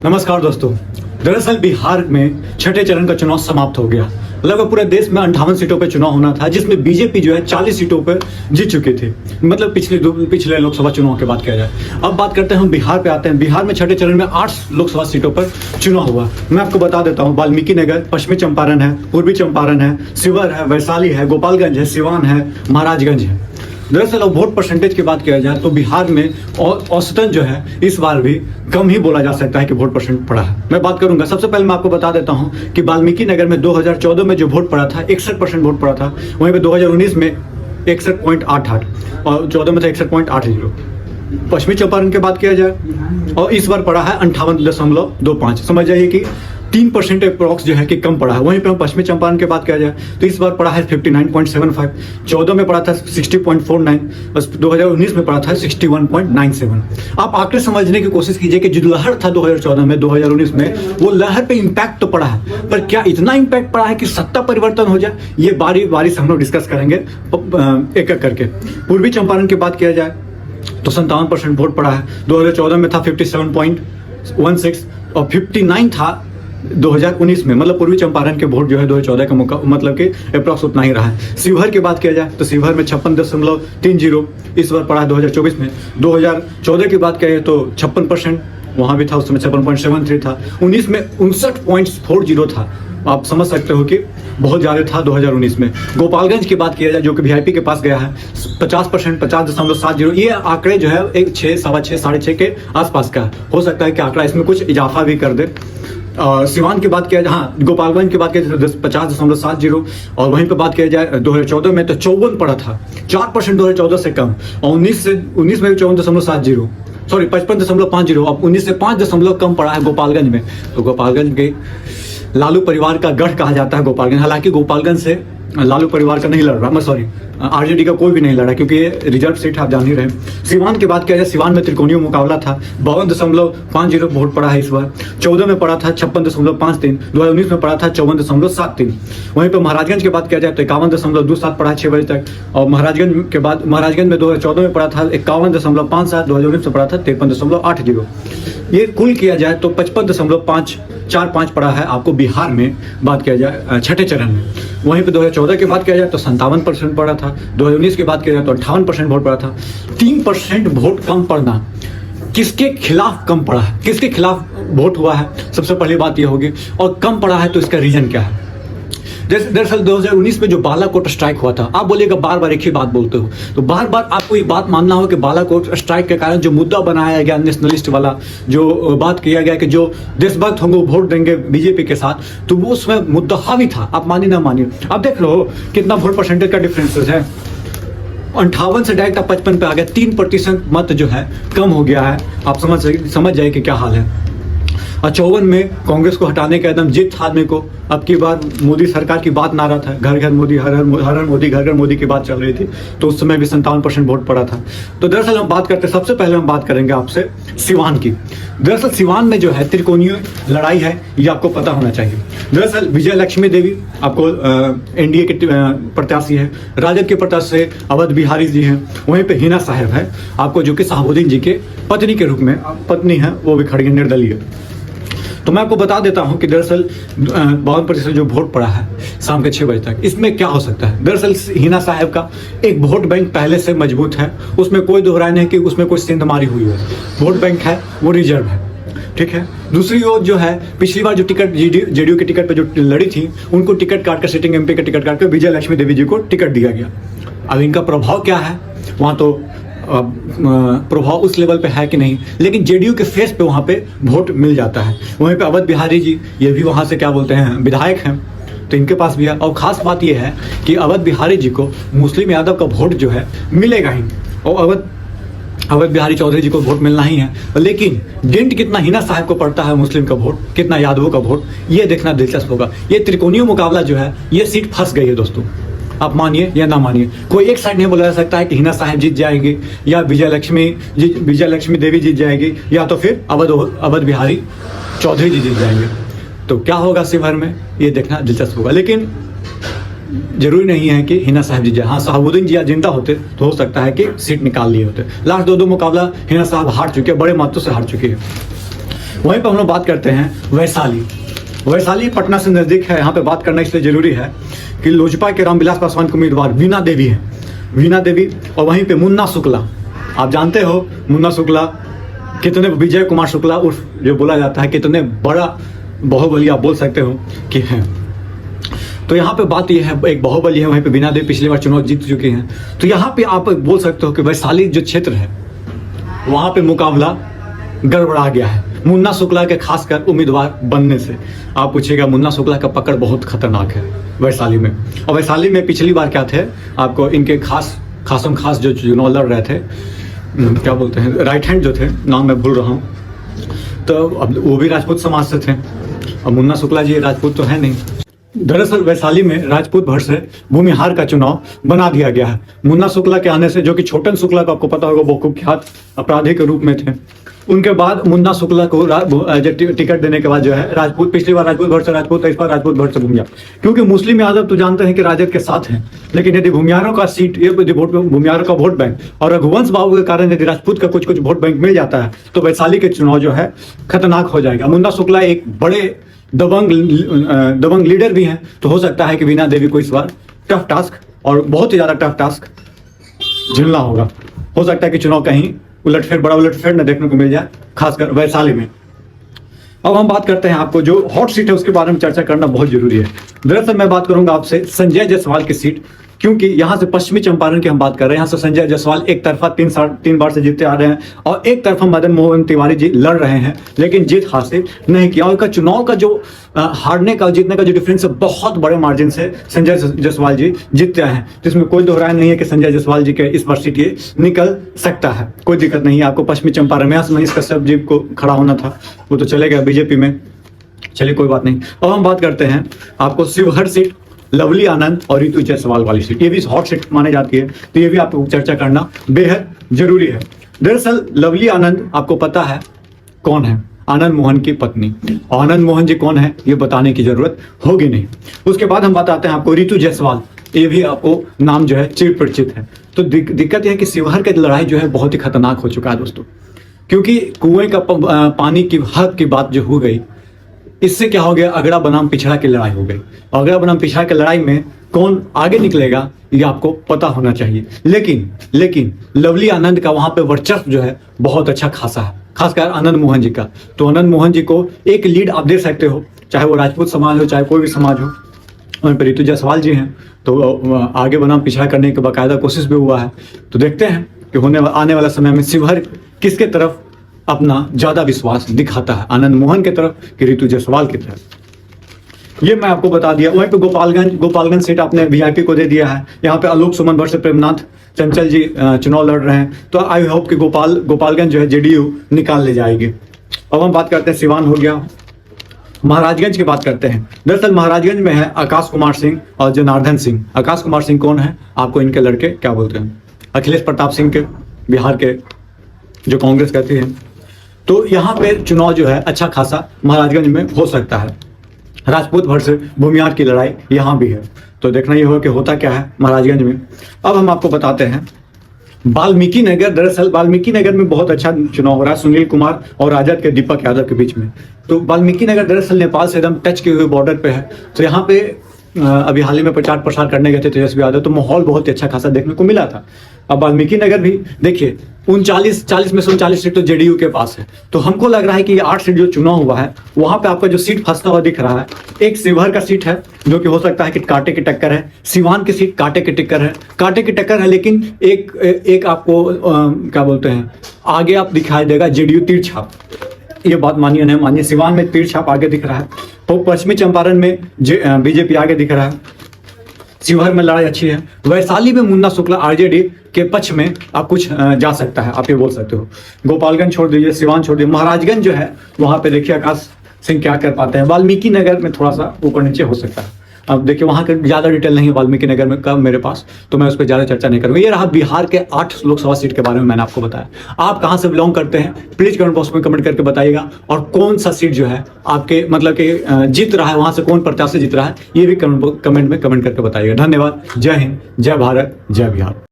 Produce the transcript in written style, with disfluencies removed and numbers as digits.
नमस्कार दोस्तों। दरअसल बिहार में छठे चरण का चुनाव समाप्त हो गया। लगभग पूरे देश में 58 सीटों पर चुनाव होना था, जिसमें बीजेपी जो है 40 सीटों पर जीत चुके थे। मतलब पिछले लोकसभा चुनाव की बात किया जाए। अब बात करते हैं, हम बिहार पे आते हैं। बिहार में छठे चरण में 8 लोकसभा सीटों पर चुनाव हुआ। मैं आपको बता देता हूँ, वाल्मीकि नगर, पश्चिमी चंपारण है, पूर्वी चंपारण है, शिवहर है, वैशाली है, गोपालगंज है, सिवान है, महाराजगंज है। दरअसल अब वोट परसेंटेज की बात किया जाए तो बिहार में औसतन जो है इस बार भी कम ही बोला जा सकता है कि वोट परसेंट पड़ा है। मैं बात करूंगा, सबसे पहले मैं आपको बता देता हूं कि वाल्मीकि नगर में 2014 में जो वोट पड़ा था 61% वोट पड़ा था। वहीं पे 2019 में 61.88 और 14 में था 61.80। पश्चिमी चंपारण की बात किया जाए और इस बार पड़ा है 58.25। समझ जाइए कि 3% अप्रॉक्स जो है कि कम पड़ा है। वहीं पे हम पश्चिमी चंपारण की बात किया जाए तो इस बार पड़ा है 59.75। 14 में पड़ा था 60.49 और 2019 में पड़ा था 61.97। आप आंकड़े समझने की कोशिश कीजिए कि जो लहर था 2014 में 2019 में, वो लहर पे इम्पैक्ट तो पड़ा है, पर क्या इतना इम्पैक्ट पड़ा है कि सत्ता परिवर्तन हो जाए? ये बारी बारी से हम लोग डिस्कस करेंगे एक एक करके। पूर्वी चंपारण की बात किया जाए तो 57% वोट पड़ा है। 2014 में था 57.16 और 59 था 2019 में। मतलब पूर्वी चंपारण के वोट जो है 2014 का मतलब कि अप्रॉक्स उतना ही रहा है। शिवहर की बात किया जाए तो शिवहर में 56.30 इस बार पड़ा है 2024 में। 2014 की बात किया तो 56% वहां भी था, उस समय 56.73 था। 19 में 59.40 था। आप समझ सकते हो कि बहुत ज्यादा था 2019 में। गोपालगंज की बात किया जाए जो कि वीआईपी के पास गया है 50%, 50.70। ये आंकड़े जो है एक 6, 6.25, 6.5 के आसपास का हो सकता है कि आंकड़ा इसमें कुछ इजाफा भी कर दे। सिवान की बात किया जाए, हाँ गोपालगंज की बात किया जाए तो 50.70 और वहीं पे बात किया जाए 2014 में तो 54 पड़ा था, 4% 2014 से कम। और 19 में 54.70, सॉरी 55.50। अब 19 से 5 कम पड़ा है गोपालगंज में। तो गोपालगंज के लालू परिवार का गढ़ कहा जाता है गोपालगंज। हालांकि गोपालगंज से लालू परिवार का नहीं लड़ रहा, मैं सॉरी आरजेडी का कोई भी नहीं लड़ा, क्योंकि ये रिजर्व सीट आप जान ही रहे। सिवान की बात किया जाए, सिवान में त्रिकोणीय मुकाबला था। 52.50 वोट पड़ा है इस बार। 14 में पड़ा था 56.53। 2019 में पड़ा था 54.73। वहीं पर महाराजगंज की बात किया जाए तो 51.27 पड़ा है 6 बजे तक। और महाराजगंज में 2014 में पड़ा था 51.57। 2019 में पड़ा था 53.80। ये कुल किया जाए तो 55.545 पड़ा है आपको बिहार में बात किया जाए छठे चरण में। वहीं पे 2014 की बात किया जाए तो 57% पड़ा था। 2019 की बात किया जाए तो 58% वोट पड़ा था। 3% वोट कम पड़ना किसके खिलाफ कम पड़ा है, किसके खिलाफ वोट हुआ है, सबसे पहली बात यह होगी। और कम पड़ा है तो इसका रीजन क्या है? दरअसल 2019 में जो बालाकोट स्ट्राइक हुआ था, आप बोलिएगा बार बार एक ही बात बोलते हो, तो बार बार आपको ये बात मानना होगा कि बालाकोट स्ट्राइक के कारण जो मुद्दा बनाया गया नेशनलिस्ट वाला, जो बात किया गया कि जो देशभक्त होंगे वोट देंगे बीजेपी के साथ, तो वो उसमें मुद्दा हावी था। आप मानिए ना मानिए, आप देख लो कितना वोट परसेंटेज का डिफरेंसेस है। 58 से डायरेक्ट 55 पे आ गया। 3% मत जो है कम हो गया है। आप समझ जाए कि क्या हाल है। और 54 में कांग्रेस को हटाने का एकदम जिद था आदमी को। अब की बार मोदी सरकार की बात नारा था, घर घर मोदी, हर हर मोदी, घर घर मोदी की बात चल रही थी। तो उस समय भी 57% वोट पड़ा था। तो दरअसल हम बात करते, सबसे पहले हम बात करेंगे आपसे सिवान की। दरअसल सिवान में जो है त्रिकोणीय लड़ाई है, ये आपको पता होना चाहिए। दरअसल विजय लक्ष्मी देवी आपको एनडीए के प्रत्याशी है, राजद के प्रत्याशी अवध बिहारी जी हैं। वहीं पे हिना साहब है आपको, जो कि शहाबुद्दीन जी के पत्नी के रूप में पत्नी है, वो भी खड़ी है, निर्दलीय। तो मैं आपको बता देता हूं कि दरअसल 52% जो वोट पड़ा है शाम के 6 बजे तक, इसमें क्या हो सकता है? दरअसल हिना साहब का एक वोट बैंक पहले से मजबूत है, उसमें कोई दोहराई नहीं कि उसमें कोई सेंधमारी हुई है। वोट बैंक है, वो रिजर्व है, ठीक है। दूसरी ओर जो है, पिछली बार जो टिकट जेडीयू के टिकट पे जो लड़ी थी, उनको टिकट काट कर, सिटिंग एमपी का टिकट काट कर विजय लक्ष्मी देवी जी को टिकट दिया गया। अब इनका प्रभाव क्या है वहां, तो प्रभाव उस लेवल पे है कि नहीं, लेकिन जेडीयू के फेस पे वहां पे वोट मिल जाता है। वहीं पे अवध बिहारी जी, ये भी वहां से क्या बोलते हैं, विधायक हैं, तो इनके पास भी है। और खास बात यह है कि अवध बिहारी जी को मुस्लिम यादव का वोट जो है मिलेगा ही, और अवध बिहारी चौधरी जी को वोट मिलना ही है। लेकिन डेंट कितना हिना साहब को पड़ता है मुस्लिम का वोट, कितना यादवों का वोट, ये देखना दिलचस्प होगा। ये त्रिकोणीय मुकाबला जो है, ये सीट फंस गई है दोस्तों। आप मानिए या ना मानिए, कोई एक साइड नहीं बोला जा सकता है कि हिना साहब जीत जाएंगे या विजय लक्ष्मी देवी जीत जाएगी, या तो फिर अवध बिहारी चौधरी जी जीत जाएंगे। तो क्या होगा शिवहर में, ये देखना दिलचस्प होगा। लेकिन जरूरी नहीं है कि हिना साहब जीत जाए। हाँ, शहाबुद्दीन जी जिंदा होते तो हो सकता है कि सीट निकाल लिए होते। लास्ट दो मुकाबला हिना साहब हार चुके हैं, बड़े मतों से हार चुके हैं। वहीं पर हम लोग बात करते हैं वैशाली। वैशाली पटना से नज़दीक है। यहाँ पे बात करना इसलिए जरूरी है कि लोजपा के रामविलास पासवान के उम्मीदवार वीणा देवी हैं, वीणा देवी, और वहीं पे मुन्ना शुक्ला। आप जानते हो मुन्ना शुक्ला कितने, विजय कुमार शुक्ला उर्फ जो बोला जाता है, कितने बड़ा बाहुबली आप बोल सकते हो कि हैं। तो यहाँ पे बात यह है, एक बाहुबली है, वहीं पे वीणा देवी पिछली बार चुनाव जीत चुकी हैं। तो यहाँ पे आप बोल सकते हो कि वैशाली जो क्षेत्र है वहाँ पे मुकाबला गड़बड़ा गया है मुन्ना शुक्ला के खासकर उम्मीदवार बनने से। आप पूछिएगा, मुन्ना शुक्ला का पकड़ बहुत खतरनाक है वैशाली में। और वैशाली में पिछली बार क्या थे, आपको इनके खासम खास जो चुनाव लड़ रहे थे, क्या बोलते हैं, राइट हैंड जो थे, नाम मैं भूल रहा हूँ, तो अब वो भी राजपूत समाज से थे। अब मुन्ना शुक्ला जी राजपूत तो है नहीं। दरअसल वैशाली में राजपूत भर से भूमिहार का चुनाव बना दिया गया है मुन्ना शुक्ला के आने से, जो कि छोटन शुक्ला को आपको पता होगा वो कुख्यात अपराधी के रूप में थे। उनके बाद मुन्ना शुक्ला को टिकट देने के बाद जो है राजपूत, पिछली बार राजपूत भर से राजपूत, इस बार राजपूत भर से भूमिहार, क्योंकि मुस्लिम यादव तो जानते हैं कि राजद के साथ हैं, लेकिन यदि भूमिहारों का सीट, ये भूमिहारों का वोट बैंक और रघुवंश बाबू के कारण यदि राजपूत का कुछ वोट बैंक मिल जाता है तो वैशाली के चुनाव जो है खतरनाक हो जाएगा। मुन्ना शुक्ला एक बड़े दबंग लीडर भी हैं, तो हो सकता है कि वीणा देवी को इस बार टफ टास्क, और बहुत ही ज्यादा टफ टास्क झेलना होगा। हो सकता है कि चुनाव कहीं बड़ा उलटफेर न देखने को मिल जाए, खासकर वैशाली में। अब हम बात करते हैं, आपको जो हॉट सीट है उसके बारे में चर्चा करना बहुत जरूरी है। दरअसल मैं बात करूंगा आपसे संजय जायसवाल की सीट, क्योंकि यहाँ से पश्चिमी चंपारण की हम बात कर रहे हैं। यहाँ से संजय जायसवाल एक तरफा तीन बार से जीतते आ रहे हैं, और एक तरफा मदन मोहन तिवारी जी लड़ रहे हैं, लेकिन जीत हासिल नहीं किया। उनका चुनाव का जो हारने का जीतने का जो डिफरेंस है, बहुत बड़े मार्जिन से संजय जायसवाल जी जीतते हैं, जिसमें कोई दोहराय नहीं है कि संजय जायसवाल जी के इस बार सीट ये निकल सकता है, कोई दिक्कत नहीं है। आपको पश्चिमी चंपारण में मनीष कश्यप जी को खड़ा होना था, वो तो चले गया बीजेपी में, चलिए कोई बात नहीं। अब हम बात करते हैं आपको शिवहर सीट, लवली आनंद और रितु जायसवाल वाली सीट, ये भी हॉट सीट मानी जाती है, तो ये भी आपको चर्चा करना बेहद जरूरी है। दरअसल लवली आनंद आपको पता है कौन है, आनंद मोहन की पत्नी। आनंद मोहन जी कौन है ये बताने की जरूरत होगी नहीं। उसके बाद हम बताते हैं आपको रितु जायसवाल, ये भी आपको नाम जो है चिर परिचित है। तो दिक्कत यह है कि शिवहर की लड़ाई जो है बहुत ही खतरनाक हो चुका है दोस्तों, क्योंकि कुएं का पानी की हक की बात जो हो गई, इससे क्या हो गया, अगड़ा बनाम पिछड़ा की लड़ाई हो गई। अगड़ा बनाम पिछड़ा की लड़ाई में कौन आगे निकलेगा ये आपको पता होना चाहिए। लेकिन लवली आनंद का वहां पे वर्चस्व जो है बहुत अच्छा खासा है, खासकर आनंद मोहन जी का। तो आनंद मोहन जी को एक लीड आप दे सकते हो, चाहे वो राजपूत समाज हो चाहे कोई भी समाज हो। वहीं पर रितु जायसवाल जी हैं, तो आगे बनाम पिछड़ा करने की बाकायदा कोशिश भी हुआ है। तो देखते हैं कि आने वाला समय में शिवहर किसके तरफ अपना ज्यादा विश्वास दिखाता है, आनंद मोहन की तरफ कि रितु जायसवाल की तरफ। ये मैं आपको बता दिया। वहीं पे गोपालगंज सीट आपने वीआईपी को दे दिया है। यहाँ पे आलोक सुमन भट्ट से प्रेमनाथ चंचल जी चुनाव लड़ रहे हैं, तो आई होप कि गोपालगंज जो है जेडीयू निकाल ले जाएगी। अब हम बात करते हैं, सिवान हो गया, महाराजगंज की बात करते हैं। दरअसल महाराजगंज में है आकाश कुमार सिंह और जनार्दन सिंह। आकाश कुमार सिंह कौन है, आपको इनके लड़के क्या बोलते हैं, अखिलेश प्रताप सिंह के, बिहार के, जो कांग्रेस कहती है। तो यहाँ पे चुनाव जो है अच्छा खासा महाराजगंज में हो सकता है। राजपूत भर से भूमिहार की लड़ाई यहाँ भी है, तो देखना ये होगा कि होता क्या है महाराजगंज में। अब हम आपको बताते हैं वाल्मीकि नगर। दरअसल वाल्मीकि नगर में बहुत अच्छा चुनाव हो रहा है, सुनील कुमार और राजद के दीपक यादव के बीच में। तो वाल्मीकि नगर दरअसल नेपाल से एकदम टच किए हुए बॉर्डर पे है। तो यहाँ पे अभी हाल ही में प्रचार प्रसार करने गए थे तेजस्वी यादव, तो माहौल बहुत ही अच्छा खासा देखने को मिला था। अब वाल्मीकि नगर भी देखिए 40 में से 39 सीट तो जेडीयू के पास है। तो हमको लग रहा है कि ये 8 सीट जो चुनाव हुआ है वहां पे आपका जो सीट फंसता हुआ दिख रहा है, एक शिवहर का सीट है जो कि हो सकता है कि कांटे की टक्कर है, सिवान की सीट कांटे की टक्कर है, लेकिन एक आपको क्या बोलते हैं आगे आप दिखाई देगा जेडीयू तीर छाप। ये बात मानिए नहीं मानिए, सिवान में तीर छाप आगे दिख रहा है, तो पश्चिमी चंपारण में बीजेपी आगे दिख रहा है, शिवहर में लड़ाई अच्छी है, वैशाली में मुन्ना शुक्ला आरजेडी के पक्ष में आप कुछ जा सकता है, आप ये बोल सकते हो। गोपालगंज छोड़ दीजिए, सिवान छोड़ दीजिए, महाराजगंज जो है वहां पे देखिए आकाश सिंह क्या कर पाते हैं। वाल्मीकि नगर में थोड़ा सा ऊपर नीचे हो सकता है। अब देखिए वहां का ज्यादा डिटेल नहीं है वाल्मीकि नगर में का मेरे पास, तो मैं उस पर ज्यादा चर्चा नहीं करूंगा। ये रहा बिहार के 8 लोकसभा सीट के बारे में मैंने आपको बताया। आप कहां से बिलोंग करते हैं प्लीज कमेंट बॉक्स में कमेंट करके बताइएगा, और कौन सा सीट जो है आपके मतलब कि जीत रहा है, वहां से कौन प्रत्याशी जीत रहा है, ये भी कमेंट में कमेंट करके बताइएगा। धन्यवाद। जय हिंद, जय भारत, जय बिहार।